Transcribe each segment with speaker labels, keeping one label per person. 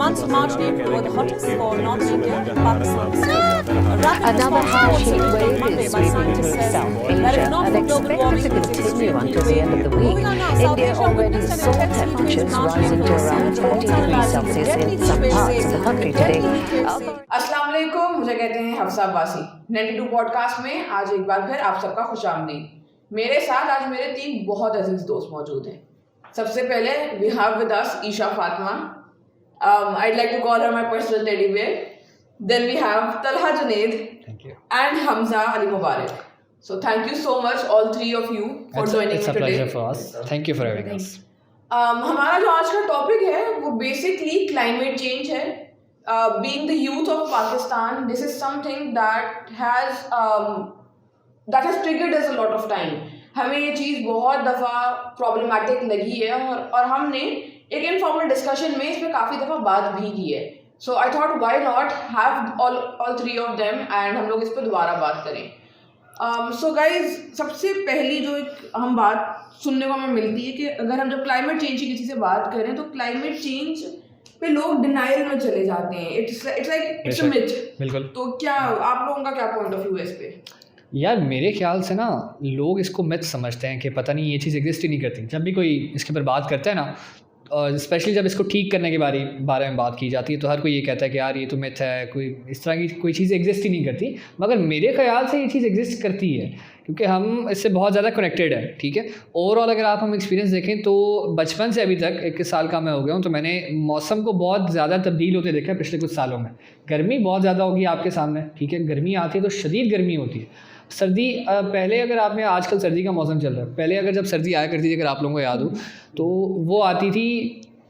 Speaker 1: months of March and April were the hottest for northern India and Pakistan.
Speaker 2: Another harsh heat wave is sweeping through South Asia and expected to continue until the end of the week. India already saw temperatures rising to around 40 degrees Celsius in some parts of the country today.
Speaker 3: अस्सलाम वालेकुम, मुझे कहते हैं Hafsa Abbasi. 92 podcast में आज एक बार फिर आप सबका खुशामदीद। मेरे साथ आज मेरे 3 बहुत अजीज दोस्त मौजूद हैं। सबसे पहले we have with us Isha Fatima. I'd like to call her my personal teddy bear. Then we have Talha Junaid and Hamza Ali Mubarak. So thank you so much all three of you for joining me today.
Speaker 4: It's a pleasure for us. Thank you for having us.
Speaker 3: हमारा जो आज का topic है वो basically climate change है। Being the youth of Pakistan, this is something that has triggered us a lot of time. हमें ये चीज़ बहुत दफ़ा प्रॉब्लमाटिक लगी है और हमने एक इनफॉर्मल डिस्कशन में इस पर काफ़ी दफ़ा बात भी की है। So I thought why not have all three of them and हम लोग इस पर दोबारा बात करें। सो गाइज, सबसे पहली जो एक हम बात सुनने को हमें मिलती है कि अगर हम जब क्लाइमेट चेंज की किसी से बात करें तो क्लाइमेट चेंज पे लोग डिनाइल में चले जाते हैं। It's like it's a myth.
Speaker 4: बिल्कुल।
Speaker 3: तो क्या आप लोगों का क्या पॉइंट ऑफ व्यू है इस पे?
Speaker 4: यार मेरे ख्याल से ना लोग इसको मिथ समझते हैं कि पता नहीं ये चीज़ एग्जिस्ट ही नहीं करती। जब भी कोई इसके ऊपर बात करता है ना, और स्पेशली जब इसको ठीक करने के बारे में बात की जाती है तो हर कोई ये कहता है कि यार ये तो मिथ है, कोई इस तरह की कोई चीज़ एग्जिस्ट ही नहीं करती। मगर मेरे ख्याल से ये चीज़ एग्जिस्ट करती है क्योंकि हम इससे बहुत ज़्यादा कनेक्टेड है। ठीक है, ओवरऑल अगर आप हम एक्सपीरियंस देखें तो बचपन से अभी तक 21 साल का मैं हो गया हूँ तो मैंने मौसम को बहुत ज़्यादा तब्दील होते देखा है पिछले कुछ सालों में। गर्मी बहुत ज़्यादा होगी आपके सामने, ठीक है, गर्मी आती है तो शदीद गर्मी होती है। सर्दी पहले अगर आप में आजकल सर्दी का मौसम चल रहा है, पहले अगर जब सर्दी आया करती थी अगर आप लोगों को याद हो तो वो आती थी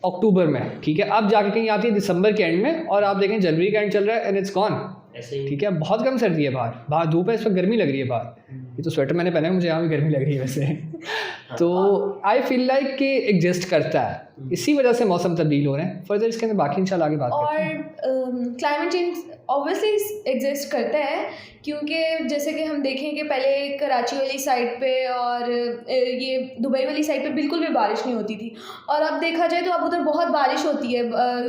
Speaker 4: अक्टूबर में, ठीक है, अब जाके कहीं आती है दिसंबर के एंड में और आप देखें जनवरी का एंड चल रहा है एंड इट्स गॉन। ठीक है, बहुत कम सर्दी है बाहर धूप है, इस वक्त गर्मी लग रही है बाहर। ये तो स्वेटर मैंने पहना है, मुझे यहाँ भी गर्मी लग रही है वैसे। तो आई फील लाइक कि एग्जिस्ट करता है, इसी वजह से मौसम तब्दील हो रहे हैं। फर्दर इसके अंदर बाकी इंशाल्लाह आगे बात करते हैं।
Speaker 5: और क्लाइमेट चेंज ऑब्वियसली एग्जिस्ट करता है क्योंकि जैसे कि हम देखें कि पहले कराची वाली साइड पे और ये दुबई वाली साइड पे बिल्कुल भी बारिश नहीं होती थी और अब देखा जाए तो अब उधर बहुत बारिश होती है।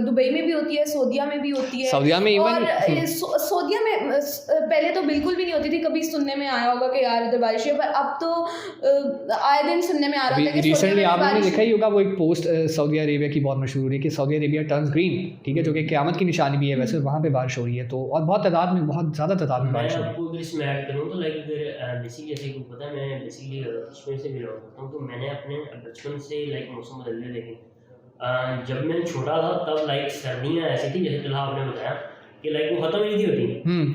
Speaker 5: दुबई में भी होती है, सऊदीया में भी होती है,
Speaker 4: सऊदीया में
Speaker 5: और सऊदीया में पहले तो बिल्कुल भी नहीं होती थी। कभी सुनने में आया होगा कि यार इधर बारिश है, पर अब तो आए दिन सुनने में आ रहा है।
Speaker 4: रिसेंटली आपने देखा ही होगा वो एक पोस्ट सऊदी अरेबिया की बहुत मशहूर है कि सऊदी अरेबिया टर्न्स ग्रीन, ठीक है, जो कि क़यामत की निशानी भी है वैसे, वहाँ पे बारिश हो रही है। तो और बहुत तादाद में, बहुत ज़्यादा तादाद में बारिश हो रही है।
Speaker 6: आपको अगर इसमें ऐड करूँ तो लाइक अगर बेसिकली जैसे कि पता है मैं बेसिकली कश्मीर से बिलोंग करता हूँ, तो मैंने अपने बचपन से लाइक मौसम बदलते देखे। जब मैं छोटा था तब लाइक सर्दियाँ ऐसी थी जैसे तलहा आपने बताया कि लाइक वो ख़त्म नहीं थी होती।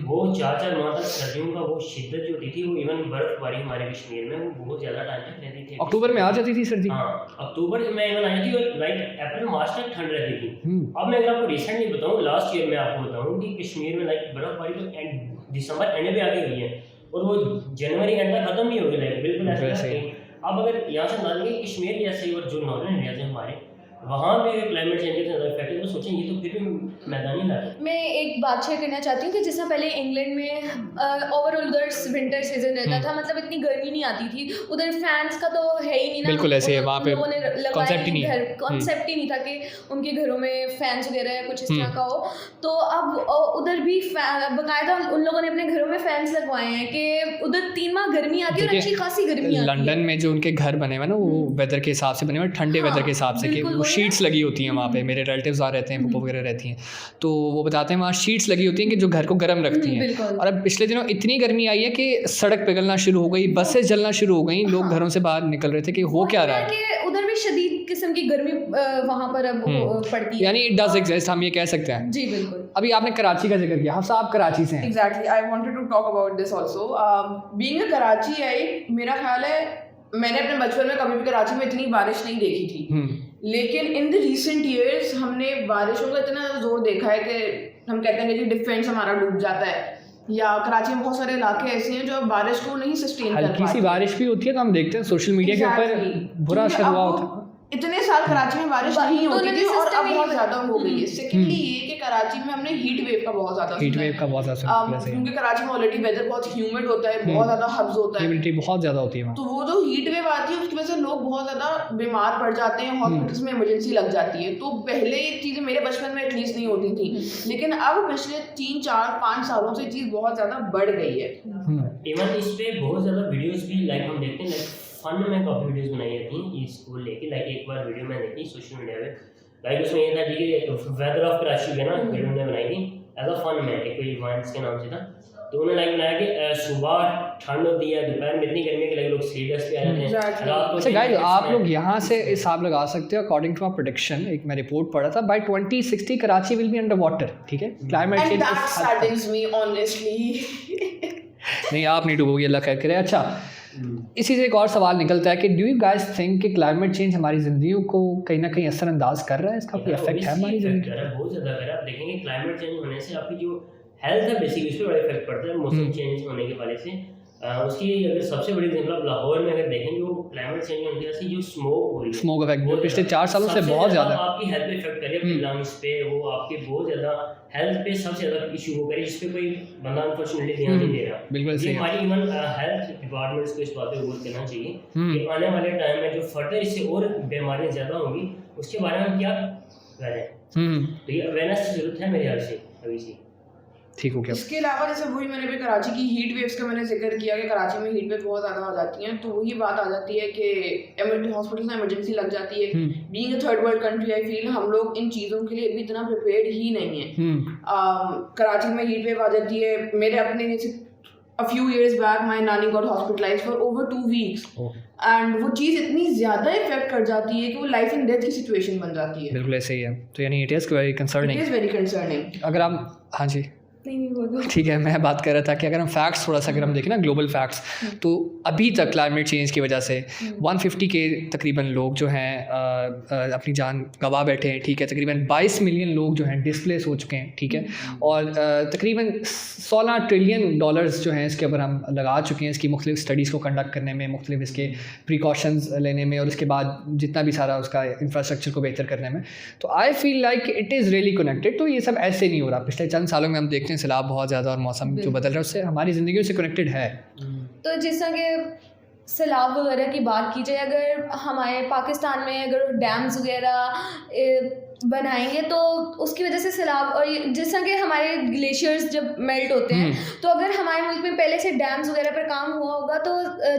Speaker 6: वो 4-4 माह तक सर्दियों का वो शिद्दत जो होती थी, वो इवन बर्फबारी हमारे कश्मीर में वो बहुत ज़्यादा टाइम तक रहती थी।
Speaker 4: अक्टूबर में आ जाती थी सर्दी।
Speaker 6: हाँ, अक्टूबर में इवन आई थी और लाइक अप्रैल मार्च तक ठंड रहती थी। अब मैं अगर आपको रिसेंटली बताऊँ, लास्ट ईयर में आपको बताऊँ कि कश्मीर में लाइक बर्फबारी तो एंड दिसंबर एंड पे आगे हुई है और वो जनवरी एंड तक खत्म नहीं होगी। लाइक बिल्कुल ऐसा नहीं। अब अगर यहाँ से मान लीजिए कश्मीर जैसे और जो नॉर्दर्न एरियाज हैं हमारे, वहाँ पे क्लाइमेट चेंज के ज़्यादा इफेक्ट है, तो सोचें ये तो फिर भी मैदानी ना है।
Speaker 5: मैं एक बात शेयर करना चाहती हूँ कि जिस पहले इंग्लैंड में ओवरऑल उधर विंटर सीजन रहता था, मतलब इतनी गर्मी नहीं आती थी उधर, फैंस का तो है ही नहीं ना।
Speaker 4: बिल्कुल ऐसे है, वहाँ पे
Speaker 5: कॉन्सेप्ट ही नहीं था कि उनके घरों में फैंस वगैरह या कुछ इस तरह का हो। तो अब उधर भी बाकायदा उन लोगों ने अपने घरों में फैंस लगवाए हैं कि उधर 3 माह गर्मी आती है और अच्छी खासी गर्मी आती है।
Speaker 4: लंदन में जो उनके घर बने हुए ना वो वेदर के हिसाब से बने हुए, ठंडे वेदर के हिसाब से, कि शीट्स लगी होती हैं वहाँ पे। मेरे रिलेटिव्स वहाँ रहते हैं, फूफो वगैरह रहती हैं, तो वो बताते हैं वहाँ शीट्स लगी होती हैं कि जो घर को गर्म रखती हैं। और अब पिछले दिनों इतनी गर्मी आई है कि सड़क पिघलना शुरू हो गई, बसें जलना शुरू हो गई, लोग घरों से बाहर निकल रहे थे कि हो क्या रहा है।
Speaker 5: कि उधर भी शदीद किस्म की गर्मी वहाँ पर अब पड़ती है,
Speaker 4: यानी इट डज एग्जिस्ट, हम ये कह सकते हैं।
Speaker 5: जी बिल्कुल।
Speaker 4: अभी आपने कराची का जिक्र किया, हफ्सा आप कराची से हैं।
Speaker 3: Exactly, I wanted to talk about this also. Being a Karachi I, मेरा ख्याल है मैंने अपने बचपन में कभी भी कराची में इतनी बारिश नहीं देखी थी, लेकिन इन द रीसेंट ईयर्स हमने बारिशों का इतना जोर देखा है कि हम कहते हैं कि डिफेंस हमारा डूब जाता है, या कराची में बहुत सारे इलाके ऐसे हैं जो बारिश को नहीं सस्टेन कर पाते।
Speaker 4: हल्की सी बारिश भी होती है तो हम देखते हैं सोशल मीडिया के ऊपर बुरा असर हुआ होता है।
Speaker 3: इतने साल कराची में बारिश नहीं होती थी और अब बहुत ज़्यादा हो गई है। सेकेंडली ये कि कराची में हमने हीट वेव का बहुत ज़्यादा
Speaker 4: हीट वेव का बहुत ज़्यादा
Speaker 3: क्योंकि कराची में ऑलरेडी वेदर बहुत ह्यूमिड होता है, बहुत ज़्यादा हब्स होता है,
Speaker 4: ह्यूमिडिटी बहुत ज़्यादा होती है,
Speaker 3: तो वो जो हीट वेव आती है उसकी वजह से लोग बहुत ज़्यादा बीमार पड़ जाते हैं, हॉस्पिटल्स में इमरजेंसी लग जाती है। तो पहले ये चीज़ें मेरे बचपन में एटलीस्ट नहीं होती थी, लेकिन अब पिछले 3, 4, 5 सालों से चीज़ बहुत ज़्यादा बढ़ गई है।
Speaker 6: इवन इस पे बहुत ज़्यादा वीडियोस भी लाइक हम देखते हैं, लाइक फन में काफ़ी वीडियोस बनाई जाती हैं इसको लेके। लाइक एक बार वीडियो मैंने देखी सोशल मीडिया पे, लाइक उसमें ये था कि वेदर ऑफ कराची पे ना वीडियो ने बनाई थी एज अ फन में, एक कोई वाइंस के नाम से था। तो उन्होंने लाइक बनाया कि सुबह ठंड होती है, दोपहर में इतनी गर्मी है कि लाइक लोग स्लीपलेस पे आ जाते हैं, रात को।
Speaker 4: अच्छा गाइस, आप लोग यहाँ से हिसाब लगा सकते हो अकॉर्डिंग टू आवर प्रेडिक्शन, एक मैं रिपोर्ट पढ़ा था, by 2060 Karachi will be under water, ठीक है, climate
Speaker 3: And
Speaker 4: change
Speaker 3: that saddens me honestly.
Speaker 4: नहीं आप नहीं डूबोगे, अल्लाह खैर करे। अच्छा, इसी से एक और सवाल निकलता है कि डू यू गाइस थिंक कि क्लाइमेट चेंज हमारी ज़िंदगियों को कहीं ना कहीं असरअंदाज कर रहा है, इसका कोई इफेक्ट है हमारी ज़िंदगी?
Speaker 6: बहुत ज़्यादा कर रहा है। आप देखेंगे क्लाइमेट चेंज होने से आपकी जो हेल्थ है बेसिकली उस पर बड़ा इफेक्ट पड़ता है, मौसम चेंज होने के वजह से। उसकी अगर सबसे बड़ी एग्जांपल आप लाहौर में अगर देखेंगे, वो क्लाइमेट चेंज होने की वजह से जो स्मोक हो रही है,
Speaker 4: स्मोक इफेक्ट पिछले 4 सालों से बहुत ज़्यादा
Speaker 6: आपकी हेल्थ पे इफेक्ट करे, अपनी लंग्स पे, वो आपके बहुत ज़्यादा हेल्थ पे सबसे ज़्यादा इशू हो करे, जिस पे कोई बंदा अनफॉर्चुनेटली ध्यान नहीं दे रहा।
Speaker 4: बिल्कुल सही है।
Speaker 6: हमारी इवन हेल्थ डिपार्टमेंट्स को इस बात पे गौर करना चाहिए कि आने वाले टाइम में जो फर्दर इससे और बीमारियाँ ज़्यादा होंगी, उसके बारे में हम क्या करें। तो ये अवेयरनेस की जरूरत है मेरे ख्याल से अभी से।
Speaker 4: ठीक हो गया।
Speaker 3: इसके अलावा जैसे वही मैंने भी कराची की हीट वेव्स का मैंने जिक्र किया कि कराची में हीट वेव बहुत ज़्यादा आ जाती हैं, तो वही बात आ जाती है कि हॉस्पिटल में इमरजेंसी लग जाती है। Being a third world country I feel हम लोग इन चीज़ों के लिए भी इतना प्रिपेयर्ड ही नहीं है। कराची में हीट वेव आ जाती है, मेरे अपने a few years back my nanny got hospitalized for over 2 weeks and वो चीज़ इतनी ज़्यादा इफेक्ट कर जाती है कि वो लाइफ एंड डेथ की सिचुएशन बन जाती है।
Speaker 4: बिल्कुल ऐसे ही है। तो यानी it is very concerning.
Speaker 3: It is very concerning.
Speaker 4: अगर आप, हाँ जी
Speaker 5: नहीं
Speaker 4: ठीक है, मैं बात कर रहा था कि अगर हम फैक्ट्स थोड़ा सा अगर हम देखें ना, ग्लोबल फैक्ट्स, तो अभी तक क्लाइमेट चेंज की वजह से 150 के तकरीबन लोग जो हैं अपनी जान गंवा बैठे हैं, ठीक है, तकरीबन 22 मिलियन लोग जो हैं डिस्प्लेस हो चुके हैं, ठीक है, और तकरीबन $16 ट्रिलियन जो हैं इसके ऊपर हम लगा चुके हैं इसकी मुख्तलिफ स्टडीज़ को कंडक्ट करने में, मुख्तलिफ इसके प्रिकॉशंस लेने में, और उसके बाद जितना भी सारा उसका इंफ्रास्ट्रक्चर को बेहतर करने में। तो I feel like it is really connected. तो ये सब ऐसे नहीं हो रहा, पिछले चंद सालों में हम देखते हैं सैलाब बहुत ज़्यादा और मौसम जो बदल रहा है उससे हमारी ज़िंदगियों से कनेक्टेड है।
Speaker 5: तो जिस तरह के सैलाब वगैरह की बात की जाए, अगर हमारे पाकिस्तान में अगर डैम्स वगैरह बनाएंगे तो उसकी वजह से सैलाब, और जिस तरह के हमारे ग्लेशियर्स जब मेल्ट होते हैं, तो अगर हमारे मुल्क में पहले से डैम्स वगैरह पर काम हुआ होगा तो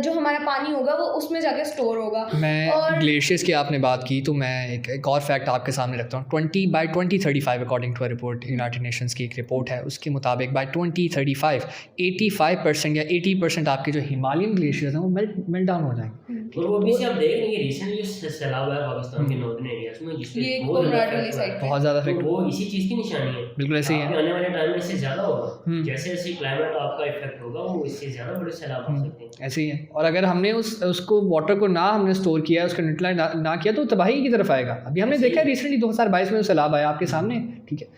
Speaker 5: जो हमारा पानी होगा वो उसमें जाके स्टोर होगा।
Speaker 4: मैं ग्लेशियर्स की आपने बात की तो मैं एक और फैक्ट आपके सामने रखता हूँ। 2035 according to a report, United Nations की एक रिपोर्ट है, उसके मुताबिक बाय 2035 85% या 80% आपके जो हिमालयन ग्लेशियर्स हैं वो मेल्ट डाउन हो जाएंगे।
Speaker 6: और वो भी से आप देख रहे हैं रिसेंटली जो सैलाब आया पाकिस्तान के नॉर्दर्न एरियाज में, जिससे
Speaker 4: बहुत ज़्यादा
Speaker 6: तो वो इसी चीज़ की निशानी है।
Speaker 4: बिल्कुल ऐसे ही है।
Speaker 6: आने वाले टाइम में इससे ज़्यादा होगा, जैसे जैसे क्लाइमेट आपका इफेक्ट होगा वो इससे ज़्यादा बड़े सैलाब आ सकते हैं।
Speaker 4: ऐसे ही है। और अगर हमने उसको वाटर को ना हमने स्टोर किया, उसका यूटिलाइज ना किया तो तबाही की तरफ आएगा। अभी हमने देखा है रिसेंटली 2022 में सैलाब आया आपके सामने, ठीक है,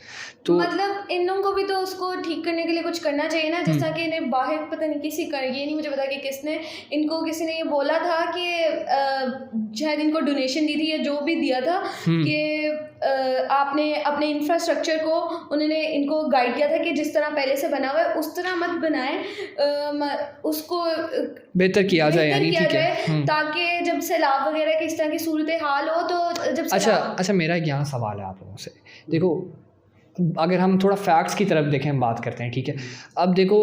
Speaker 4: तो
Speaker 5: मतलब इन लोगों को भी तो उसको ठीक करने के लिए कुछ करना चाहिए ना। जैसा कि इन्हें बाहर पता नहीं किसी कर, ये नहीं मुझे पता कि किसने इनको, किसी ने ये बोला था कि शायद इनको डोनेशन दी थी या जो भी दिया था कि आपने अपने इंफ्रास्ट्रक्चर को, उन्होंने इनको गाइड किया था कि जिस तरह पहले से बना हुआ है उस तरह मत बनाएं, उसको
Speaker 4: बेहतर किया जाए, यानी ठीक है,
Speaker 5: ताकि जब सैलाब वगैरह की इस तरह की सूरत हाल हो तो जब
Speaker 4: अच्छा मेरा एक यहाँ सवाल है आप लोगों से। देखो अगर हम थोड़ा फैक्ट्स की तरफ देखें, हम बात करते हैं, ठीक है। अब देखो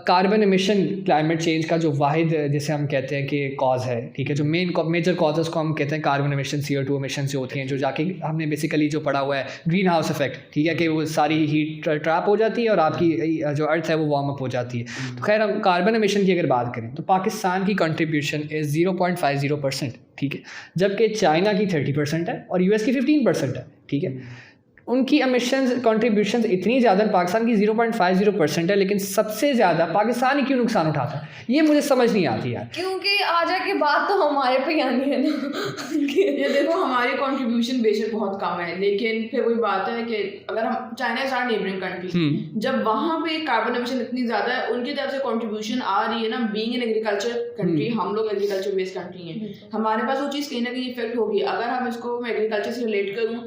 Speaker 4: कार्बन एमिशन क्लाइमेट चेंज का जो वाहिद जिसे हम कहते हैं कि कॉज है, ठीक है, जो मेजर कॉज उसको हम कहते हैं कार्बन एमिशन, CO2 एमिशन से होती हैं, जो जाके हमने बेसिकली जो पढ़ा हुआ है ग्रीन हाउस इफेक्ट, ठीक है, कि वो सारी हीट ट्रैप हो जाती है और आपकी जो अर्थ है वो वार्म अप हो जाती है। तो खैर हम कार्बन एमिशन की अगर बात करें तो पाकिस्तान की कंट्रीब्यूशन इज़ 0.50%, ठीक है, जबकि चाइना की 30% है और US की 15% है, ठीक है। उनकी एमिशंस कंट्रीब्यूशंस इतनी ज़्यादा, पाकिस्तान की 0.50% है, लेकिन सबसे ज़्यादा पाकिस्तान ही क्यों नुकसान उठाता है, ये मुझे समझ नहीं आती यार।
Speaker 5: क्योंकि आजा के बाद तो हमारे पे आनी है ना।
Speaker 3: ये देखो हमारी कंट्रीब्यूशन बेशक बहुत कम है, लेकिन फिर वही बात है कि अगर हम, China is our neighbouring country, जब वहाँ पे कार्बन एमिशन इतनी ज़्यादा है, उनकी तरफ से कंट्रीब्यूशन आ रही है ना, बीइंग एन एग्रीकल्चर कंट्री, हम लोग एग्रीकल्चर बेस्ड कंट्री हैं, हमारे पास वो चीज़ कहीं ना कहीं इफेक्ट होगी। अगर हम इसको मैं एग्रीकल्चर से रिलेट करूँ,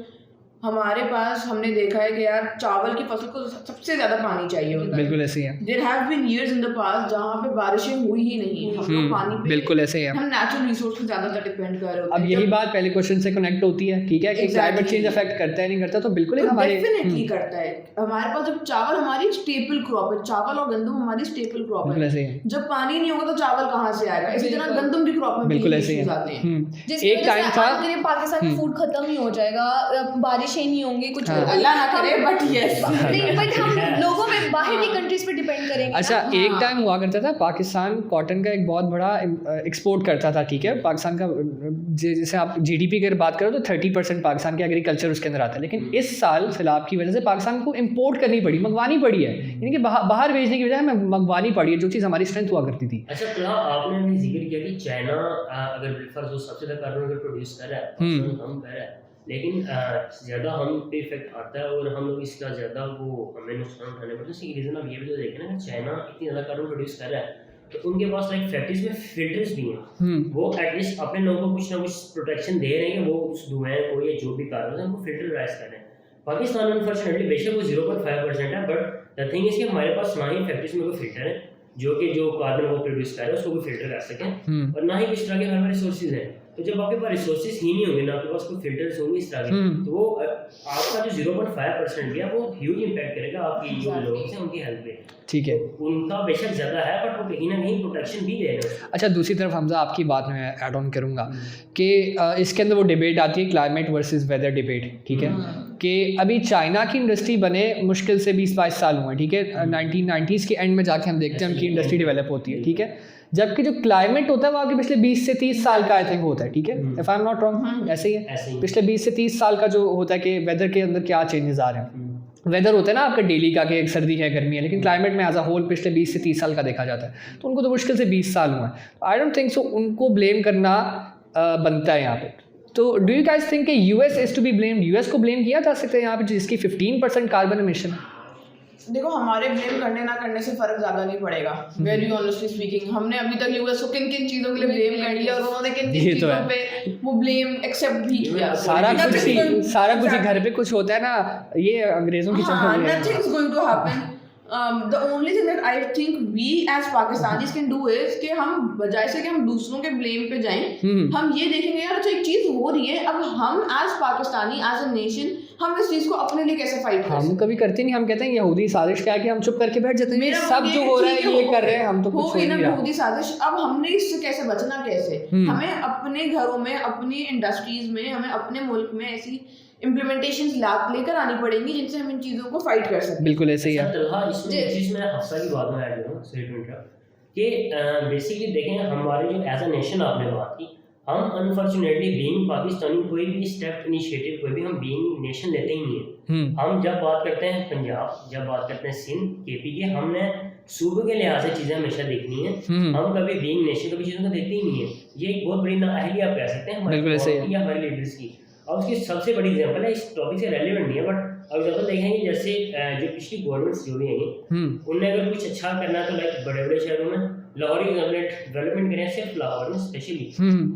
Speaker 3: हमारे पास हमने देखा है कि यार चावल की फसल को सबसे ज्यादा पानी चाहिए होता है।
Speaker 4: बिल्कुल ऐसे ही है।
Speaker 3: There have been years in the past जहाँ पे बारिशें हुई ही नहीं, हम लोग पानी पे
Speaker 4: बिल्कुल ऐसे ही है।
Speaker 3: हम नेचुरल रिसोर्स पे ज्यादा डिपेंड कर रहे होते हैं।
Speaker 4: अब यही बात पहले क्वेश्चन से कनेक्ट होती है, ठीक है, कि क्लाइमेट चेंज अफेक्ट करता है नहीं करता, तो बिल्कुल ही हमारे
Speaker 3: डेफिनेटली करता है। हमारे पास जब चावल हमारी स्टेपल क्रॉप है, चावल और गंदम हमारी स्टेपल क्रॉप
Speaker 4: बिल्कुल
Speaker 3: है,
Speaker 4: ऐसे ही है।
Speaker 3: जब पानी नहीं होगा तो चावल कहाँ से आएगा? इसी तरह गंदम की क्रॉप में
Speaker 4: बिल्कुल
Speaker 3: भी
Speaker 4: ऐसे ही
Speaker 3: issues
Speaker 4: है।
Speaker 3: आते हैं।
Speaker 4: एक टाइम था
Speaker 5: पाकिस्तान में फूड खत्म ही हो जाएगा, बारिशें नहीं होंगी, कुछ
Speaker 3: अल्लाह ना करे, बट यस
Speaker 5: नहीं, बट हम लोगों में बाहर की कंट्रीज पे डिपेंड करेंगे।
Speaker 4: अच्छा, एक टाइम हुआ करता था पाकिस्तान कॉटन का एक बहुत बड़ा एक्सपोर्ट करता था, ठीक है, पाकिस्तान का जैसे आप जीडीपी की बात करो तो 30% पाकिस्तान के एग्रीकल्चर उसके अंदर आता है, लेकिन इस साल सैलाब की वजह से पाकिस्तान को इम्पोर्ट करनी पड़ी, मंगवानी पड़ी है, यानी कि बाहर भेजने की बजाय हमें मंगवानी पड़ी है, जो चीज़ हमारी स्ट्रेंथ हुआ करती थी।
Speaker 6: अच्छा, तो आपने भी जिक्र किया कि चाइना अगर फर्ज जो सबसे ज़्यादा कार्बन प्रोड्यूस कर रहा है, कम कर रहा है, लेकिन ज़्यादा हम पे इफेक्ट आता है और हम लोग इसका ज़्यादा वो हमें नुकसान उठाने पड़ते हैं। इसकी रीज़न आप ये भी तो देखें ना, चाइना इतनी ज़्यादा कार्बन प्रोड्यूस कर रहा है तो उनके पास लाइक फैक्ट्रीज में फिल्टर्स भी हैं, वो एटलीस्ट अपने लोगों को कुछ ना कुछ प्रोटेक्शन दे रहे हैं, वो उस धुएं को या जो भी कार्बन है उनको फिल्टर राइज कर रहे हैं। पाकिस्तान में अनफॉर्चुनेटली बेशक वो 0.5% है, बट द थिंग इज कि हमारे पास ना ही फैक्ट्रीज में कोई फिल्टर है जो कार्बन वो प्रोड्यूस कर रहे हैं उसको भी फिल्टर कर सकें, और ना ही किस तरह के हमारे रिसोर्सेज हैं। तो जब आपके पास रिसोर्सेज ही नहीं होंगे ना, आपके पास कोई फिल्टर्स होंगे इस तरह के, तो वो आपका जो 0.5% भी है वो ह्यूज इम्पैक्ट करेगा आपकी जो लोग हैं उनकी हेल्थ पे।
Speaker 4: ठीक है,
Speaker 6: उनका बेशक ज़्यादा है बट वो कहीं ना कहीं प्रोटेक्शन भी दे रहे हैं।
Speaker 4: अच्छा, दूसरी तरफ हमजा आपकी बात में ऐड ऑन करूँगा कि इसके अंदर वो डिबेट आती है क्लाइमेट वर्सेस वेदर डिबेट, ठीक है, कि अभी चाइना की इंडस्ट्री बने मुश्किल से 20-22 साल हुए, ठीक है, 1990s के एंड में जाके हम देखते हैं उनकी इंडस्ट्री डेवलप होती है, ठीक है, जबकि जो क्लाइमेट होता है वो आपके पिछले 20 से 30 साल का आई थिंक होता है, ठीक है, if I am not wrong, ऐसे ही है, पिछले 20 से 30 साल का जो होता है कि वेदर के अंदर क्या चेंजेस आ रहे हैं। वेदर होता है ना आपका डेली का कि एक सर्दी है गर्मी है, लेकिन क्लाइमेट में एज अ होल पिछले 20 से 30 साल का देखा जाता है, तो उनको तो मुश्किल से 20 साल हुआ है। आई डोंट थिंक सो उनको ब्लेम करना बनता है यहाँ पे। तो डू यू गाइस थिंक कि US is to be blamed, US को ब्लेम किया जा सकता है यहाँ पे जिसकी 15% कार्बन एमिशन है?
Speaker 3: देखो, हमारे ब्लेम करने ना करने से फर्क ज्यादा नहीं पड़ेगा, वेरी ऑनेस्टली स्पीकिंग। हमने अभी तक यूएस को किन किन चीजों के लिए ब्लेम कर लिया और उन्होंने किन किन चीजों पे वो ब्लेम एक्सेप्ट भी किया।
Speaker 4: सारा कुछ ही घर पे कुछ होता है ना, ये अंग्रेजों की चक्कर में
Speaker 3: nothing is going to happen. The only thing that I think we as Pakistanis can do is कि हम बजाय से कि हम दूसरों के ब्लेम पे जाएं, हम ये देखेंगे यार अच्छा एक चीज हो रही है, अब हम as Pakistani as a nation हम इस चीज को अपने लिए कैसे फाइट करें।
Speaker 4: हम कभी करते नहीं, हम कहते हैं यहूदी साजिश क्या है कि हम चुप करके बैठ जाते हैं, सब जो हो रहा है ये कर रहे हैं, हम तो कुछ नहीं रहा।
Speaker 3: यहूदी साजिश, अब हमने इससे कैसे बचना, कैसे हमें अपने घरों में, अपनी इंडस्ट्रीज में, हमें अपने मुल्क में ऐसी इम्प्लीमेंटेशंस लेकर आनी पड़ेंगी जिनसे हम इन चीज़ों को फाइट कर सकते हैं।
Speaker 4: बिल्कुल ऐसे ही है।
Speaker 6: इसमें एक चीज़ मैं हफ्सा की बात में ऐड करूँगा, सॉरी टू इंटरप्ट, कि बेसिकली देखें हमारे जो एज अ नेशन आपने बात की, हम अनफॉर्चुनेटली बीइंग पाकिस्तानी कोई भी स्टेप इनिशिएटिव कोई भी हम बीइंग नेशन लेते ही नहीं है। हम जब बात करते हैं पंजाब, जब बात करते हैं सिंध, केपी के, हमने सूबे के लिहाज से चीज़ें हमेशा देखनी है, हम कभी बीइंग नेशन कभी चीज़ों को देखते ही नहीं है। ये एक बहुत बड़ी नाअहली आप कह सकते हैं हमारे लीडर्स की। और उसकी सबसे बड़ी एग्जांपल है, इस टॉपिक से रेलेवेंट नहीं है बट एग्जांपल देखेंगे जैसे जो पिछली गवर्नमेंट्स जो भी हैं उनने अगर कुछ अच्छा करना है तो लाइक बड़े बड़े शहरों में लाहौर की डेवलपमेंट करें, सिर्फ लाहौर में स्पेशली।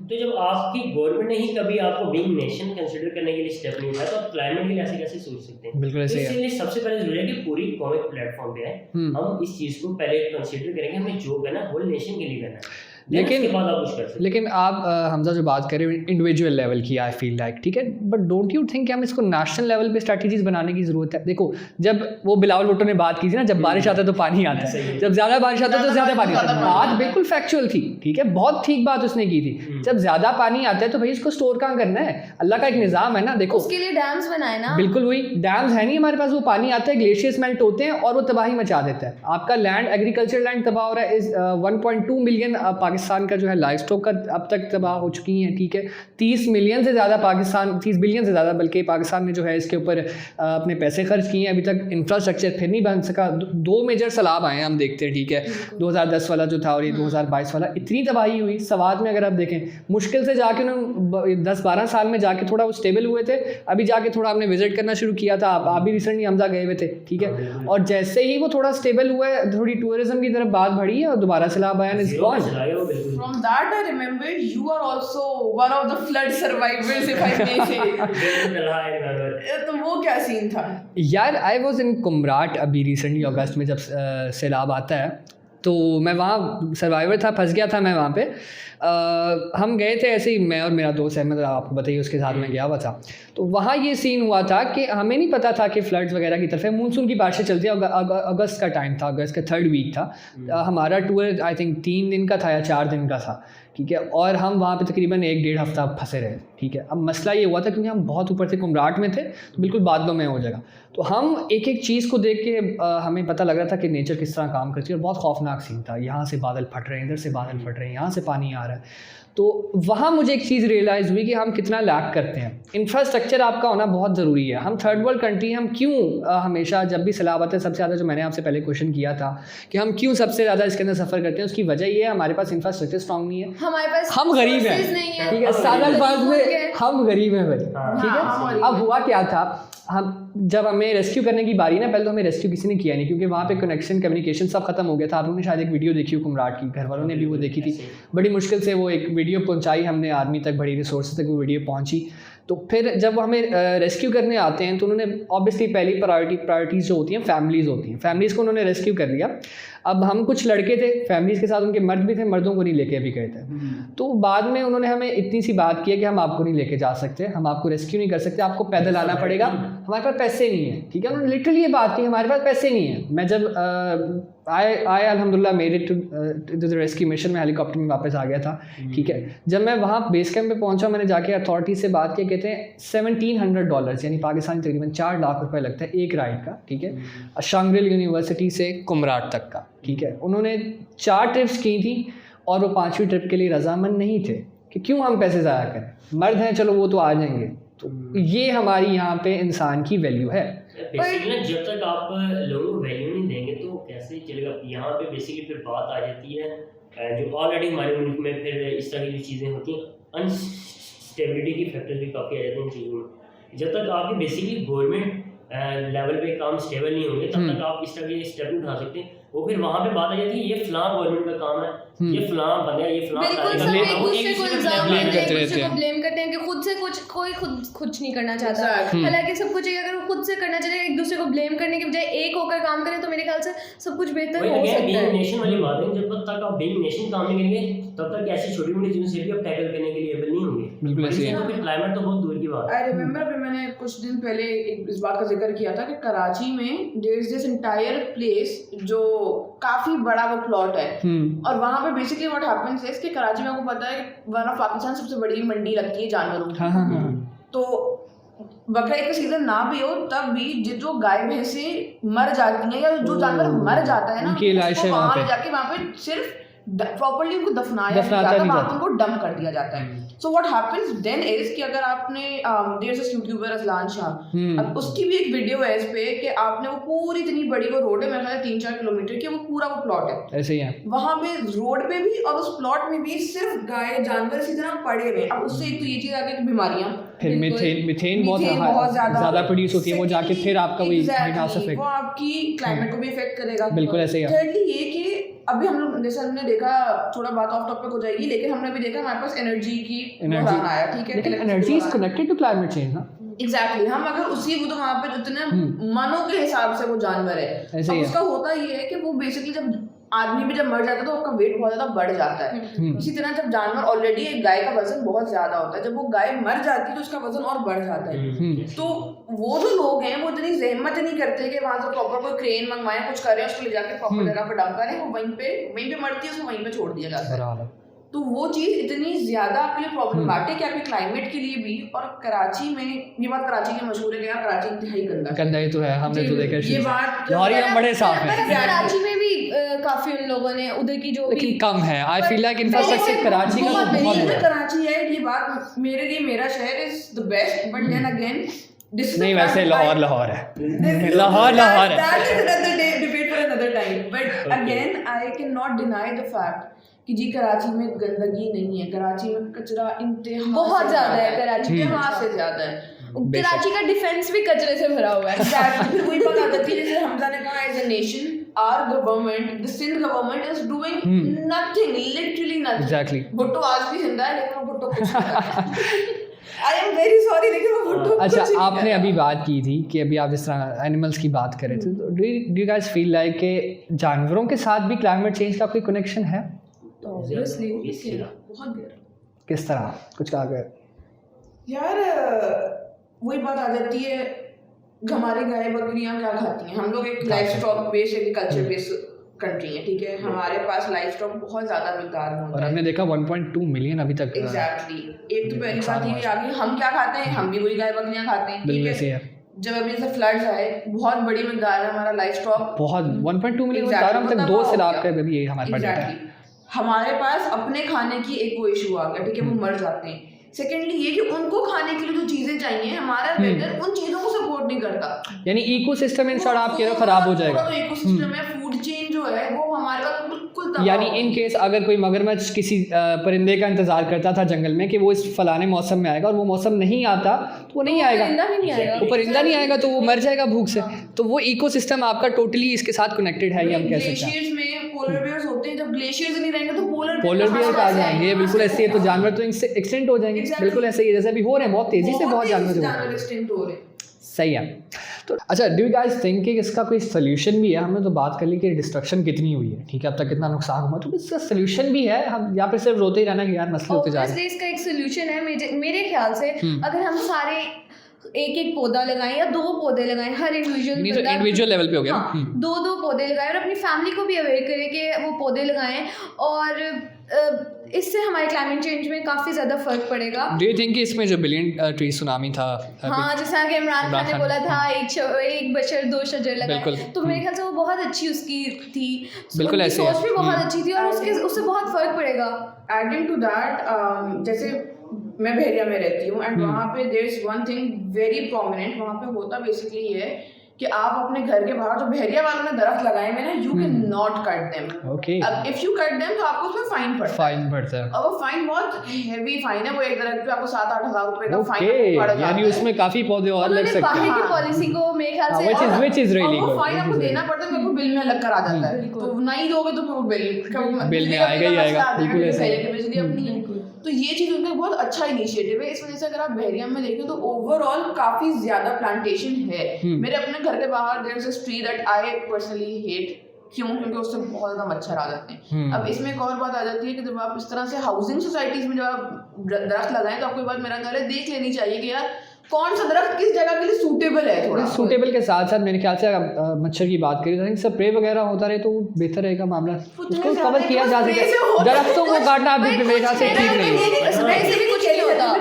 Speaker 6: तो जब आपकी गवर्नमेंट ने ही कभी आपको बीइंग नेशन कंसिडर करने के लिए स्टेप नहीं उठाया तो आप क्लाइमेट के लिए ऐसे कैसे सोच सकते हैं?
Speaker 4: बिल्कुल ऐसे
Speaker 6: इसलिए सबसे पहले जरूरी है कि पूरी कॉमिक प्लेटफॉर्म पे है हम इस चीज़ को पहले कंसिडर करेंगे, हमें जो करना है होल नेशन के लिए करना है। लेकिन
Speaker 4: आप हमजा जो बात करें इंडिविजुअल लेवल की, आई फील लाइक ठीक है, बट डोंट यू थिंक कि हम इसको नेशनल लेवल पे स्ट्रैटेजीज बनाने की ज़रूरत है? देखो, जब वो बिलावल भुट्टो ने बात की थी ना, जब बारिश आता है तो पानी आता है, जब ज़्यादा बारिश आता है तो ज़्यादा पानी आता है, बात बिल्कुल फैक्चुअल थी, ठीक है, बहुत ठीक बात उसने की थी। जब ज़्यादा पानी आता है तो भाई इसको स्टोर कहाँ करना है? अल्लाह का एक निज़ाम है ना, देखो
Speaker 5: उसके लिए डैम्स बनाए ना।
Speaker 4: बिल्कुल, वही डैम्स है नहीं हमारे पास, वो पानी आता है, ग्लेशियर्स मेल्ट होते हैं और वो तबाही मचा देता है। आपका लैंड, एग्रीकल्चर लैंड तबाह हो रहा है। 1.2 मिलियन पाकिस्तान का जो है स्टॉक का अब तक तबाह हो चुकी हैं, ठीक है। 30 मिलियन से ज़्यादा पाकिस्तान, 30 बिलियन से ज़्यादा बल्कि पाकिस्तान ने जो है इसके ऊपर अपने पैसे खर्च किए हैं, अभी तक इंफ्रास्ट्रक्चर फिर नहीं बन सका। 2 मेजर सैलाब आए हैं, हम देखते हैं, ठीक है, 2010 वाला जो था और ये 2022 वाला, इतनी तबाही हुई। सवाद में अगर आप देखें, मुश्किल से जाके उन्होंने 10-12 साल में जाके थोड़ा वो स्टेबल हुए थे, अभी जाके थोड़ा हमने विजिट करना शुरू किया था, आप भी रिसेंटली हमजा गए हुए थे, ठीक है, और जैसे ही वो थोड़ा स्टेबल हुआ है, थोड़ी टूरिज्म की तरफ बात बढ़ी है और दोबारा सैलाब आया।
Speaker 3: From that I remember you are also one of the flood survivors, if I may say. तो वो क्या सीन था?
Speaker 4: यार आई वॉज इन कुमराट अभी रिसेंटली अगस्त में जब सैलाब आता है, तो मैं वहाँ सर्वाइवर था, फंस गया था मैं वहाँ पे। हम गए थे ऐसे ही, मैं और मेरा दोस्त अहमद, आपको बताइए, उसके साथ में गया हुआ था। तो वहाँ ये सीन हुआ था कि हमें नहीं पता था कि फ्लड्स वगैरह की तरफ है। मानसून की बारिशें चलती है, अगस्त का टाइम था, अगस्त का 3rd वीक था। हमारा टूर आई थिंक 3 दिन का था या 4 दिन का था, ठीक है। और हम वहाँ पे तकरीबन 1-1.5 हफ्ता फंसे रहे, ठीक है। अब मसला ये हुआ था क्योंकि हम बहुत ऊपर से कुमराट में थे, तो बिल्कुल बादलों में हो जगह। तो हम एक एक चीज़ को देख के हमें पता लग रहा था कि नेचर किस तरह काम करती है, और बहुत खौफनाक सीन था। यहाँ से बादल फट रहे हैं, इधर से बादल फट रहे हैं, यहाँ से पानी आ रहा है। तो वहाँ मुझे एक चीज़ रियलाइज़ हुई कि हम कितना लैक करते हैं। इंफ्रास्ट्रक्चर आपका होना बहुत ज़रूरी है। हम 3rd वर्ल्ड कंट्री, हम क्यों हमेशा जब भी सैलाब आते हैं, सबसे ज़्यादा जो मैंने आपसे पहले क्वेश्चन किया था कि हम क्यों सबसे ज़्यादा इसके अंदर सफ़र करते हैं, उसकी वजह ये है हमारे पास इंफ्रास्ट्रक्चर स्ट्रॉन्ग नहीं है,
Speaker 5: हमारे पास
Speaker 4: हम गरीब हैं, ठीक है। सादा अल्फाज में हम गरीब हैं भाई, ठीक है। अब हुआ क्या था, हम जब हमें रेस्क्यू करने की बारी ना, पहले तो हमें रेस्क्यू किसी ने किया नहीं, क्योंकि वहाँ पे कनेक्शन कम्युनिकेशन सब खत्म हो गया था। आप लोगों ने शायद एक वीडियो देखी हो कुमराट की, घर वालों ने भी वो देखी थी। बड़ी मुश्किल से वो एक वीडियो पहुँचाई हमने आर्मी तक, बड़ी रिसोर्स तक वो वीडियो पहुँची। तो फिर जब वो हमें रेस्क्यू करने आते हैं, तो उन्होंने ऑब्वियसली पहली प्रायोरिटीज़ जो होती हैं फैमिलीज़ होती हैं, फैमिलीज़ को उन्होंने रेस्क्यू कर लिया। अब हम कुछ लड़के थे फैमिलीज़ के साथ, उनके मर्द भी थे, मर्दों को नहीं लेके अभी गए थे। तो बाद में उन्होंने हमें इतनी सी बात की है कि हम आपको नहीं लेके जा सकते, हम आपको रेस्क्यू नहीं कर सकते, आपको पैदल आना पड़ेगा, हमारे पास पैसे नहीं है, ठीक है। उन्होंने लिटरली ये बात की, हमारे पास पैसे नहीं है। मैं जब आए अल्हम्दुलिल्लाह मेरे टू द रेस्क्यू मिशन में हेलीकॉप्टर में वापस आ गया था, ठीक है। जब मैं वहाँ बेस कैंप पे पहुँचा, मैंने जाके अथॉरिटी से बात की, कहते हैं $1700 यानी पाकिस्तानी तकरीबन 4 लाख रुपए लगता है एक राइड का, ठीक है, शांग्रिल यूनिवर्सिटी से कुमराट तक का, ठीक है। उन्होंने 4 ट्रिप्स की थी और वो 5वीं ट्रिप के लिए रजामंद नहीं थे कि क्यों हम पैसे ज़ाया करें, मर्द हैं चलो वो तो आ जाएंगे। तो ये हमारी यहाँ पे इंसान की वैल्यू है।
Speaker 6: बेसिकली जब तक आप लोगों को वैल्यू नहीं देंगे तो कैसे चलेगा। यहाँ पे बेसिकली फिर बात आ जाती है जो ऑलरेडी हमारे मुल्क में फिर इस तरह की जो चीज़ें होती हैं, अनस्टेबिलिटी की फैक्टर्स भी काफ़ी आ जाते हैं इन चीज़ों में। जब तक आपकी बेसिकली गवर्नमेंट लेवल पे काम स्टेबल नहीं होंगे, तब तक आप इस तरह के स्टेप नहीं उठा सकते। वो फिर वहाँ पे बात आ जाती है, ये फलां गवर्नमेंट का काम है, ये फलां बंदा है, ये फलां
Speaker 5: ब्लेम करते हैं कि खुद से कुछ नहीं करना चाहता। हालांकि सब कुछ अगर वो खुद से करना चाहते हैं, एक दूसरे को ब्लेम करने के बजाय एक होकर काम करें, तो मेरे ख्याल से सब कुछ बेहतर हो सकता है।
Speaker 6: नेशन वाली बात है, जब तक आप बीइंग नेशन काम नहीं करेंगे, तब तक ऐसी छोटी मोटी चीज़ों से भी आप टैकल करने के लिए एबल नहीं होंगे।
Speaker 4: बिल्कुल ऐसे ही है।
Speaker 6: फिर क्लाइमेट तो बहुत दूर की बात है।
Speaker 3: आई रिमेंबर अभी मैंने कुछ दिन पहले इस बात का जिक्र किया था कि कराची में there is this entire place जो काफी बड़ा वो प्लॉट है, और वहाँ पे बेसिकली व्हाट हैपेंस इज कि कराची में आपको पता है वन ऑफ पाकिस्तान सबसे बड़ी मंडी लगती है जानवरों की। तो बकरा ईद का सीजन ना भी हो तब भी जो गाय भैंसें मर जाती हैं या जो जानवर मर जाता है ना, उसको वहाँ जाके वहाँ पे सिर्फ प्रॉपर्ली उनको दफनाया जाता है, वहाँ उनको डंप कर दिया जाता है। So what happens then is कि अगर आपने there is YouTuber Azlan Shah, अब उसकी भी एक वीडियो है इस पे कि आपने वो पूरी इतनी बड़ी वो रोड है, मेरे ख्याल 3-4 किलोमीटर की, वो पूरा वो प्लॉट है, ऐसे ही है। वहाँ पे रोड पे भी और उस प्लॉट में भी सिर्फ गाय जानवर इसी तरह पड़े हुए। अब उससे एक तो ये चीज आ गई कि बीमारियां,
Speaker 4: फिर मीथेन बहुत ज़्यादा प्रोड्यूस होती है, वो जाके फिर आपका वही ग्रीनहाउस इफेक्ट,
Speaker 3: वो आपकी क्लाइमेट को भी इफेक्ट करेगा।
Speaker 4: बिल्कुल ऐसे ही है।
Speaker 3: थर्डली ये कि अभी हम लोग जैसे हमने देखा, थोड़ा बात ऑफ टॉपिक हो जाएगी, लेकिन हमने भी देखा हमारे पास एनर्जी की बहरान आया, ठीक है,
Speaker 4: लेकिन energy is connected to climate change ना।
Speaker 3: एग्जैक्टली हम अगर उसी वो तो वहाँ पे जितने मनो के हिसाब से वो जानवर है, अब उसका होता ये है कि वो बेसिकली जब आदमी भी जब मर जाता है तो उसका वेट बहुत ज्यादा बढ़ जाता है। इसी तरह जब जानवर ऑलरेडी एक गाय का वजन बहुत ज्यादा होता है, जब वो गाय मर जाती है तो उसका वजन और बढ़ जाता है। तो वो जो लोग हैं वो इतनी जहमत नहीं करते कि वहां से प्रॉपर कोई क्रेन मंगवाएं, कुछ करें, उसको ले जाके प्रॉपर जगह पे डंप करें, वो वहीं पे मरती है, उसको वहीं पे छोड़ दिया जाता है। तो वो चीज़ इतनी ज़्यादा आपके लिए प्रॉब्लमैटिक है, आपके क्लाइमेट के लिए भी। और कराची में ये बात कराची की मशहूर है कि यार कराची इंतहाई गंदा ही
Speaker 4: तो है, हमने तो देखा
Speaker 3: ये बात,
Speaker 4: लाहौर हम बड़े साफ हैं।
Speaker 5: कराची में भी काफी उन लोगों ने उधर की जो
Speaker 4: लेकिन कम है, I feel like infrastructure Karachi का बहुत है।
Speaker 3: कराची है, ये बात मेरे लिए मेरा शहर is the best, but then again
Speaker 4: नहीं, वैसे लाहौर है, लाहौर है,
Speaker 3: that is another debate for another time. But again I can not deny the fact कि जी कराची में गंदगी नहीं है, कराची में कचरा इंतहा
Speaker 5: बहुत ज्यादा है, कराची
Speaker 3: इंतहा से ज्यादा है।
Speaker 5: कराची का डिफेंस भी कचरे से भरा हुआ है।
Speaker 3: फिर वही बात आ जाती है जैसे हमजा ने कहा, as a nation our government, the Sindh government is doing nothing, literally nothing.
Speaker 4: Exactly.
Speaker 3: Bhutto आज भी जिंदा है, लेकिन वो भुट्टो कुछ नहीं कर रहा। आई एम वेरी सॉरी, लेकिन वो भुट्टो
Speaker 4: अच्छा,
Speaker 3: कुछ नहीं
Speaker 4: आपने
Speaker 3: करा।
Speaker 4: अभी बात की थी कि अभी आप जिस तरह एनिमल्स की बात कर रहे थे, तो do you guys feel like कि जानवरों के साथ भी क्लाइमेट चेंज का कोई कनेक्शन है?
Speaker 5: ऑब्वियसली
Speaker 3: बहुत गहरा।
Speaker 4: किस तरह? कुछ कहा गया?
Speaker 3: यार वही बात आ जाती है, हमारी गाय बकरियां क्या खाती हैं? हम लोग एक life stock based agriculture based country है, ठीक है, हमारे पास लाइफ स्टॉक बहुत ज़्यादा मिकदार में
Speaker 4: और
Speaker 3: होता है।
Speaker 4: हमने देखा 1.2 मिलियन अभी तक
Speaker 3: एग्जैक्टली। एक तो पहली बात ये आ गई, हम क्या खाते हैं? हम भी वही गाय बकरियां खाते हैं,
Speaker 4: बिल्कुल
Speaker 3: ठीक
Speaker 4: सही
Speaker 3: है।
Speaker 4: है।
Speaker 3: जब अभी जैसे फ्लड्स आए, बहुत बड़ी मिकदार है हमारा लाइफ स्टॉक,
Speaker 4: बहुत 1.2 मिलियन
Speaker 3: Exactly,
Speaker 4: हम तक
Speaker 3: मतलब
Speaker 4: 2
Speaker 3: वो
Speaker 4: से
Speaker 3: हो
Speaker 4: लाख
Speaker 3: गया।
Speaker 4: का भी हमारे पास डेटा है।
Speaker 3: एग्जैक्टली। हमारे पास अपने खाने की एक वो इशू आ गया, ठीक है, वो मर जाते हैं। सेकेंडली ये कि उनको खाने के लिए जो चीजें चाहिए, हमारा वेदर उन चीजों को सपोर्ट नहीं करता।
Speaker 4: यानी इकोसिस्टम इन शॉर्ट आप कह रहे हो खराब हो जाएगा।
Speaker 3: पूरा जो इकोसिस्टम है, फूड चेन जो है, वो हमारे पास बिल्कुल तबाह
Speaker 4: यानी
Speaker 3: हो
Speaker 4: इन
Speaker 3: गई।
Speaker 4: केस अगर कोई मगरमच्छ किसी परिंदे का इंतजार करता था जंगल में कि वो इस फलाने मौसम में आएगा और वो मौसम नहीं आता तो वो नहीं आएगा,
Speaker 5: परिंदा भी नहीं आएगा।
Speaker 4: वो परिंदा नहीं आएगा तो वो मर जाएगा भूख से। तो वो इकोसिस्टम आपका टोटली इसके साथ कनेक्टेड है, ये हम कह सकते हैं।
Speaker 3: ग्लेशियर्स में पोलर बियर्स होते हैं, जब ग्लेशियर्स नहीं रहेंगे तो
Speaker 4: पोलर बियर आ जाएंगे, बिल्कुल ऐसे ही, तो जानवर तो इनसे एक्सटेंट हो जाएंगे।
Speaker 3: Exactly.
Speaker 4: बिल्कुल ऐसे ही जैसे अभी हो रहे हैं, बहुत तेजी से बहुत जानवर
Speaker 3: एक्सटेंट हो रहे हैं।
Speaker 4: सही है। तो अच्छा, डू यू गाइस थिंक कि इसका कोई सोल्यूशन भी है? हमने तो बात कर ली कि डिस्ट्रक्शन कितनी हुई है, ठीक है, अब तक कितना नुकसान हुआ, तो इसका सोल्यूशन भी है? हम यहाँ पे सिर्फ रोते ही रहना कि यार मसले होते जा रहे हैं।
Speaker 5: Obviously, इसका एक सोल्यूशन है मेरे ख्याल से। अगर हम सारे एक पौधा लगाएं या 2 पौधे लगाएं, हर
Speaker 4: इंडिविजुअल लेवल पे हो गया।
Speaker 5: हाँ, 2 पौधे लगाएं और अपनी फैमिली को भी अवेयर करें कि वो पौधे लगाएं, और इससे हमारे क्लाइमेट चेंज में काफ़ी ज़्यादा फर्क पड़ेगा।
Speaker 4: डू यू थिंक कि इसमें जो बिलियन ट्री सुनामी था
Speaker 5: हाँ, जैसा कि इमरान खान ने बोला था, एक बशर 2 शजर लगाए, तो मेरे ख्याल से वो बहुत अच्छी उसकी थी,
Speaker 4: बिल्कुल
Speaker 5: उनकी
Speaker 4: ऐसे है।
Speaker 5: सोच भी बहुत अच्छी थी और उससे बहुत फर्क पड़ेगा।
Speaker 3: एडिंग टू दैट, जैसे मैं बहरिया में रहती हूँ एंड वहाँ पे there is one thing very prominent, वहाँ पे होता बेसिकली ये है कि आप अपने घर के बाहर, जो बहरिया वालों ने दरख्त लगाए हैं ना, you can not cut them.
Speaker 4: Okay,
Speaker 3: अब इफ यू कट देम तो आपको उसमें फाइन पड़ता है।
Speaker 4: फाइन पड़ता है।
Speaker 3: और वो फाइन बहुत हेवी फाइन है, वो एक दरख्त पे आपको 7-8 हज़ार रुपए का
Speaker 4: ओके,
Speaker 3: फाइन पड़ जाता
Speaker 4: यानी
Speaker 3: है।
Speaker 4: उसमें काफी पौधे और लग
Speaker 5: उन्होंने
Speaker 4: सकते
Speaker 5: बाहर
Speaker 4: हैं।
Speaker 5: की पॉलिसी को मेरे ख्याल से
Speaker 4: which is really
Speaker 3: और वो
Speaker 4: good,
Speaker 3: फाइन
Speaker 4: which
Speaker 3: आपको
Speaker 4: is
Speaker 3: देना पड़ता है, मेरे को बिल में अलग करा जाता है, तो नहीं दोगे तो फिर वो बिल
Speaker 4: में आएगा ही आएगा, बिल्कुल ऐसे ही।
Speaker 3: बिजली अपनी है। तो ये चीज़ उनका बहुत अच्छा इनिशिएटिव है। इस वजह से अगर आप बहरिया में देखें तो ओवरऑल काफी ज्यादा प्लांटेशन है। मेरे अपने घर के बाहर there is a tree that I personally hate, क्यों? क्योंकि उससे बहुत ज़्यादा मच्छर आ जाते हैं। अब इसमें एक और बात आ जाती है कि जब आप इस तरह से हाउसिंग सोसाइटीज में जब आप दरख्त लगाएं तो आपको बात मेरा ख्याल है देख लेनी चाहिए कि यार कौन सा दरख्त किस जगह के लिए सूटेबल है। थोड़ा
Speaker 4: सूटेबल के साथ साथ मेरे ख्याल से अगर मच्छर की बात करें तो स्प्रे वगैरह होता रहे तो बेहतर रहेगा मामला, उसको कवर किया जा सके। दरख्तों को काटना अभी मेरे ख्याल से ठीक नहीं है।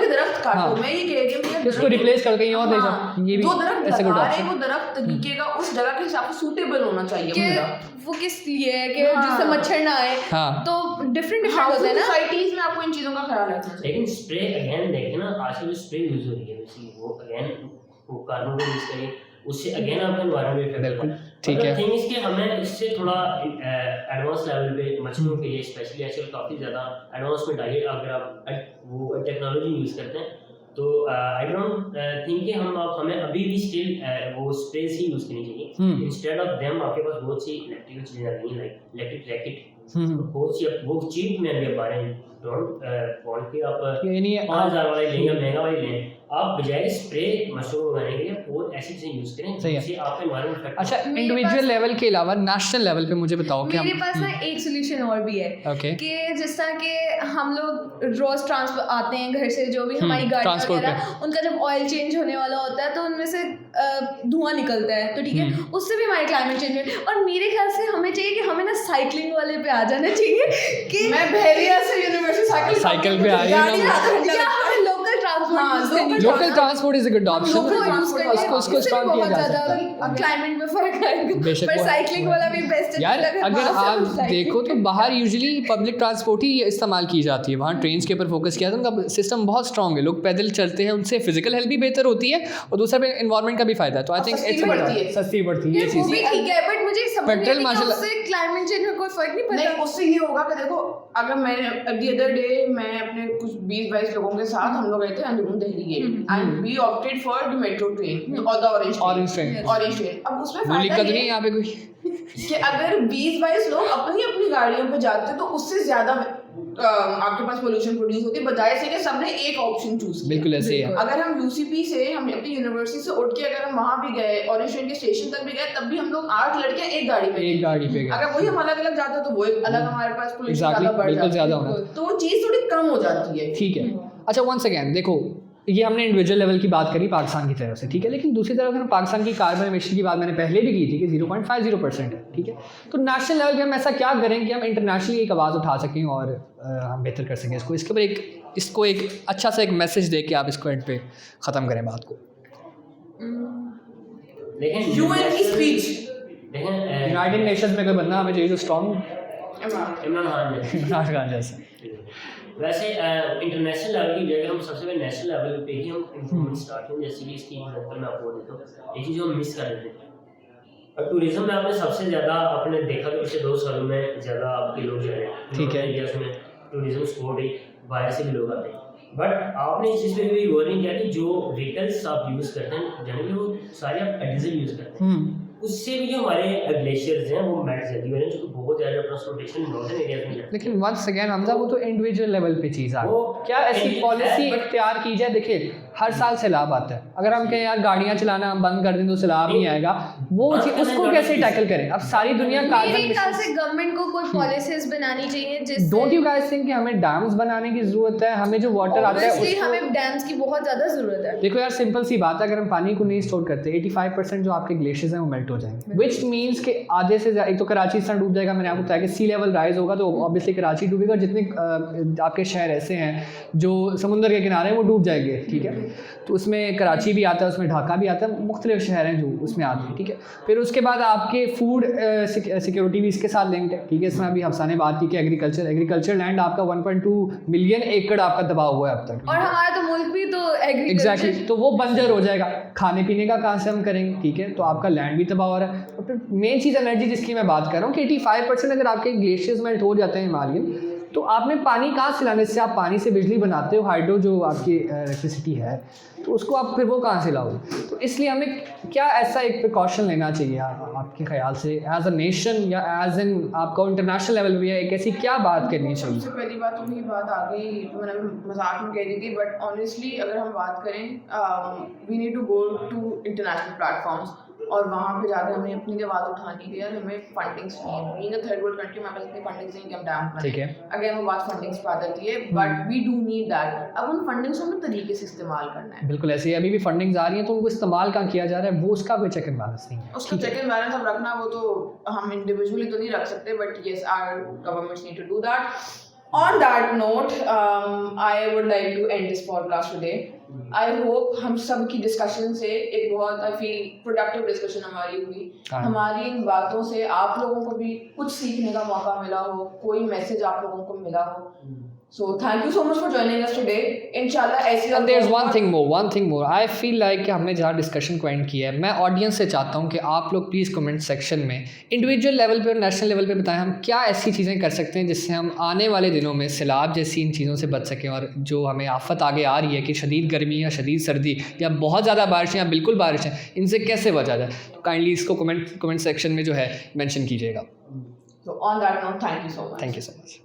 Speaker 3: दरख्त काटो, मैं ये कह रही हूँ कि
Speaker 4: इसको रिप्लेस कर कहीं और दे जाओ, ये भी
Speaker 3: जो दरख्त
Speaker 4: ऐसे
Speaker 3: लगा रहे हैं वो दरख्त तरीके का उस जगह के हिसाब से सूटेबल होना चाहिए।
Speaker 5: कि वो किस लिए है कि जिससे मच्छर ना आए, तो डिफरेंट होता है ना।
Speaker 3: सोसाइटीज में आपको इन चीजों का ख्याल रखना चाहिए।
Speaker 6: लेकिन स्प्रे अगेन देखें ना, आजकल जो स्प्रे यूज हो रही है बेसिकली वो अगेन वो कार्बन को यूज करें, उससे अगेन आपका एनवायरनमेंट इफेक्ट
Speaker 4: बिल्कुल
Speaker 6: होता है।
Speaker 4: ठीक है।
Speaker 6: थिंग इज कि हमें इससे थोड़ा एडवांस लेवल पे मछलियों के लिए स्पेशली आजकल काफ़ी ज़्यादा एडवांसमेंट आई है। अगर आप वो टेक्नोलॉजी यूज़ करते हैं तो आई डोंट थिंक कि हमें अभी भी स्टिल वो स्प्रेस ही यूज़ करनी चाहिए। इंस्टेड ऑफ देम आपके पास बहुत सी इलेक्ट्रिकल चीज़ें आ रही हैं, लाइक इलेक्ट्रिक रैकेट, बहुत सी वो चीप में अभी आ रहे हैं। डोंट वांट कि आप 5000 वाले लें या महंगा वाले लें, आप बजाय स्प्रे मशरूम उगाने के लिए और ऐसी चीज़ें यूज़ करें जिससे आपका एनवायरनमेंट इफेक्ट।
Speaker 4: अच्छा, इंडिविजुअल लेवल के अलावा नेशनल लेवल पे मुझे बताओ कि
Speaker 5: मेरे पास ना एक सोल्यूशन और भी है कि जिस तरह के हम लोग रोज ट्रांसपोर्ट आते हैं घर से, जो भी हमारी गाड़ी वगैरह, उनका जब ऑयल चेंज होने वाला होता है तो उनमें से धुआं निकलता है, तो ठीक है, उससे भी हमारे क्लाइमेट चेंज है। और मेरे ख्याल से हमें चाहिए कि हमें ना साइकिलिंग वाले पे आ जाना चाहिए कि
Speaker 3: मैं बहरिया से यूनिवर्सिटी
Speaker 4: साइकिल पे आ रही हूँ। Local transport is a good option, उसको स्ट्रॉन्ग किया जा सकता है।
Speaker 5: क्लाइमेट में फर्क आएगा, पर साइकिलिंग वाला भी बेस्ट है
Speaker 4: यार। अगर आप देखो तो बाहर यूजुअली पब्लिक ट्रांसपोर्ट ही इस्तेमाल की जाती है, वहाँ ट्रेन्स के ऊपर फोकस किया जाता है, उनका सिस्टम बहुत स्ट्रॉन्ग है, लोग पैदल चलते हैं, उनसे फिजिकल हेल्थ भी बेहतर होती है और दूसरा पे एनवायरनमेट का भी फायदा है। तो आई थिंक सस्ती पड़ती है ये चीज़।
Speaker 5: ठीक है, बट मुझे समझ
Speaker 4: पेट्रोल
Speaker 5: नहीं आता उससे क्लाइमेट चेंज में कोई फर्क नहीं पड़ता।
Speaker 3: नहीं, उससे ये होगा कि देखो, अगर मैं द अदर डे मैं अपने कुछ 20-22 लोगों के साथ हम लोग गए थे Anjuman Delhi gate and we opted for the metro train और द ऑरेंज ट्रेन। अब उसमें फायदा
Speaker 4: ये यहाँ पे कोई
Speaker 3: कि अगर 20-22 लोग अपनी अपनी गाड़ियों पे जाते तो उससे ज्यादा आपके पास पोल्यूशन प्रोड्यूस होती है, बजाय से कि सबने एक ऑप्शन चूज किया।
Speaker 4: बिल्कुल ऐसे ही है।
Speaker 3: अगर हम यूसीपी से, हम अपनी यूनिवर्सिटी से उठ के अगर हम वहाँ भी गए, ऑरेंज ट्रेन के स्टेशन तक भी गए, तब भी हम लोग 8 लड़कियां एक गाड़ी में
Speaker 4: गए।
Speaker 3: अगर वही हम अलग अलग जाते तो वो एक अलग हमारे पास पोल्यूशन
Speaker 4: एग्जैक्टली,
Speaker 3: ज़्यादा बढ़
Speaker 4: बिल्कुल
Speaker 3: जाता
Speaker 4: ज़्यादा
Speaker 3: है।
Speaker 4: होना।
Speaker 3: तो वो चीज़ थोड़ी कम हो जाती है।
Speaker 4: ठीक है। अच्छा, वंस अगेन देखो, ये हमने इंडिविजुअल लेवल की बात करी पाकिस्तान की तरफ से, ठीक है, लेकिन दूसरी तरफ अगर हम पाकिस्तान की कार्बन एमिशन की बात मैंने पहले भी की थी कि 0.50% है, ठीक है, तो नेशनल लेवल पे हम ऐसा क्या करें कि हम इंटरनेशनली एक आवाज़ उठा सकें और हम बेहतर कर सकें इसको। इसके ऊपर इसको एक अच्छा सा एक मैसेज दे के आप इसको एंड पे ख़त्म करें बात को।
Speaker 6: लेकिन
Speaker 3: यूएन की स्पीच,
Speaker 4: यूनाइटेड नेशंस में कोई बंदा हमें चाहिए जो स्ट्रॉन्ग
Speaker 6: इमरान खान
Speaker 4: खान जैसा।
Speaker 6: वैसे इंटरनेशनल लेवल की जगह हम सबसे पहले नेशनल लेवल पे ही हम इम्प्रूवमेंट स्टार्ट करें। जैसे कि इसकी एग्जांपल मैं आपको देता हूँ, एक चीज़ हम मिस कर रहे थे, और टूरिज्म में आपने सबसे ज़्यादा आपने देखा कि पिछले 2 सालों में ज़्यादा आपके लोग जा रहे हैं।
Speaker 4: ठीक है।
Speaker 6: इंडिया में टूरिज्म स्पॉट है, बाहर से भी लोग आते हैं, बट आपने इस चीज़ पे भी गौर नहीं किया कि जो व्हीकल्स आप यूज़ करते हैं जनरली वो सारे आप डीजल यूज़ करते हैं, उससे भी जो हमारे ग्लेशियर्स हैं वो मेल्ट जल्दी हो रहे हैं, जो कि बहुत ज़्यादा ट्रांसपोर्टेशन नॉर्दर्न एरिया में है।
Speaker 4: लेकिन वंस अगेन हमजा वो तो इंडिविजुअल लेवल पे चीज़ आ
Speaker 6: वो
Speaker 4: गई। क्या ऐसी
Speaker 6: इंडिविजुअल
Speaker 4: पॉलिसी
Speaker 6: है, but-
Speaker 4: इख्तियार की जाए? देखिए हर साल सैलाब आता है, अगर हम कहें यार गाड़ियाँ चलाना हम बंद कर दें तो सैलाब नहीं आएगा, वो
Speaker 6: बंद
Speaker 4: चीज़
Speaker 6: करने
Speaker 4: उसको
Speaker 6: का
Speaker 4: कैसे
Speaker 6: चीज़।
Speaker 4: टैकल करें? अब सारी दुनिया
Speaker 5: मेरे
Speaker 4: कार्बन
Speaker 5: ख्याल से गवर्नमेंट को कोई पॉलिसीज बनानी चाहिए जिससे
Speaker 4: डोंट यू गाइस थिंक कि हमें डैम्स बनाने की ज़रूरत है? हमें जो वाटर आता है
Speaker 5: Obviously,
Speaker 4: उसको
Speaker 5: हमें डैम्स की बहुत ज़्यादा ज़रूरत है।
Speaker 4: देखो यार, सिंपल सी बात है, अगर हम पानी को नहीं स्टोर करते 85% जो आपके ग्लेशियर्स हैं वो मेल्ट हो जाएंगे, विच मीन्स कि आधे से एक तो कराची इस तरह डूब जाएगा, मैंने आपको बताया कि सी लेवल राइज होगा तो ऑब्वियसली कराची डूबेगा, और जितने आपके शहर ऐसे हैं जो समुद्र के किनारे हैं वो डूब जाएंगे, ठीक है। तो उसमें कराची भी आता है, उसमें ढाका भी आता है, मुख्तलिफ शहर हैं जो उसमें आते हैं, ठीक है। फिर उसके बाद आपके फूड सिक्योरिटी भी इसके साथ लिंक्ड है, ठीक है। इसमें अभी हफ्सा ने बात की कि एग्रीकल्चर लैंड आपका 1.2 मिलियन एकड़ आपका दबा हुआ है अब तक,
Speaker 5: और हमारा तो मुल्क भी तो
Speaker 4: एग्जैक्टली
Speaker 5: एग्रीकल्चर
Speaker 4: तो वो बंजर हो जाएगा, खाने पीने का कहाँ से हम करेंगे, ठीक है। तो आपका लैंड भी तबाह हो रहा है। और फिर मेन चीज़ एनर्जी जिसकी मैं बात कर रहा हूँ कि 85% अगर आपके ग्लेशियर्स मेल्ट हो जाते हैं हिमालयन, तो आपने पानी कहाँ से लाने? से आप पानी से बिजली बनाते हो, हाइड्रो जो आपकी इलेक्ट्रिसिटी है, तो उसको आप फिर वो कहाँ से लाओगे? तो इसलिए हमें क्या ऐसा एक प्रिकॉशन लेना चाहिए आपके ख्याल से एज अ नेशन या एज एन आपका इंटरनेशनल लेवल पे, एक ऐसी क्या बात करनी चाहिए?
Speaker 3: सबसे पहली बात वही बात आ गई जो मैंने मजाक में कह दी थी, बट ऑनेस्टली अगर हम बात करें, we need to go to international platforms और वहाँ पे जाकर हमें अपनी आवाज़ उठानी है। यार हमें फंडिंग्स चाहिए, being a third world country हमारे पास इतनी फंडिंग्स नहीं कि हम डैम बनाएं,
Speaker 4: ठीक है।
Speaker 3: अगर वो बात फंडिंग्स पे आ जाती है, but we do need that. अब उन फंडिंग्स को हमें तरीके से इस्तेमाल करना है।
Speaker 4: बिल्कुल ऐसे ही अभी भी फंडिंग्स आ रही हैं, तो उनको इस्तेमाल कहाँ किया जा रहा है वो उसका कोई चेक एंड बैलेंस नहीं है।
Speaker 3: उसका चेक एंड बैलेंस हम रखना, वो तो हम इंडिविजुअली तो नहीं रख सकते, but yes our governments need to do that. On that note, I would like to end this podcast today. I hope हम सब की डिस्कशन से एक बहुत I feel productive डिस्कशन हमारी हुई। हमारी इन बातों से आप लोगों को भी कुछ सीखने का मौका मिला हो, कोई मैसेज आप लोगों को मिला हो। So thank you so much for joining us today. इंशाल्लाह ऐसी
Speaker 4: And there's one thing more. I feel like कि हमने जहाँ डिस्कशन को एंड किया है, मैं ऑडियंस से चाहता हूँ कि आप लोग प्लीज़ कमेंट सेक्शन में इंडिविजुअल लेवल पे और नेशनल लेवल पे बताएं हम क्या ऐसी चीज़ें कर सकते हैं जिससे हम आने वाले दिनों में सैलाब जैसी इन चीज़ों से बच सकें, और जो हमें आफत आगे आ रही है कि शदीद गर्मी या शदीद सर्दी या बहुत ज़्यादा बारिश या बिल्कुल बारिश है, इनसे कैसे बचा जाए। तो काइंडली इसको कमेंट सेक्शन में जो है मेंशन कीजिएगा।
Speaker 3: So on that note, thank you so much.
Speaker 4: Thank you so much.